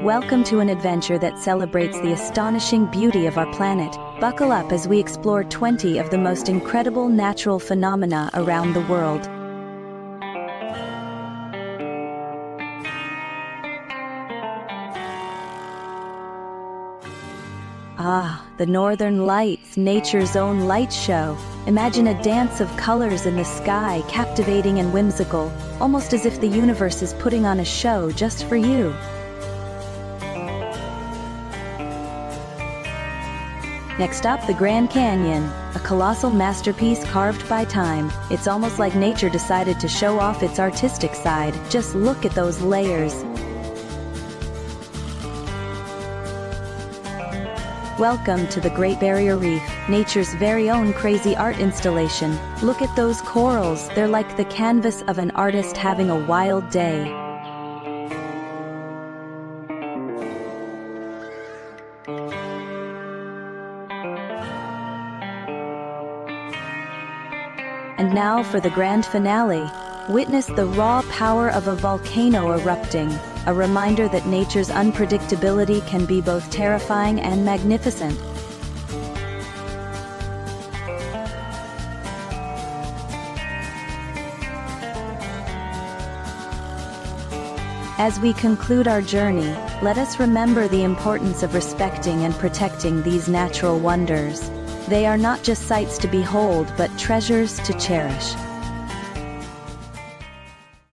Welcome to an adventure that celebrates the astonishing beauty of our planet. Buckle up as we explore 20 of the most incredible natural phenomena around the world. The Northern Lights, nature's own light show. Imagine a dance of colors in the sky, captivating and whimsical, almost as if the universe is putting on a show just for you. Next up, the Grand Canyon, a colossal masterpiece carved by time. It's almost like nature decided to show off its artistic side. Just look at those layers. Welcome to the Great Barrier Reef, nature's very own crazy art installation. Look at those corals, they're like the canvas of an artist having a wild day. And now for the grand finale. Witness the raw power of a volcano erupting, a reminder that nature's unpredictability can be both terrifying and magnificent. As we conclude our journey, let us remember the importance of respecting and protecting these natural wonders. They are not just sights to behold, but treasures to cherish.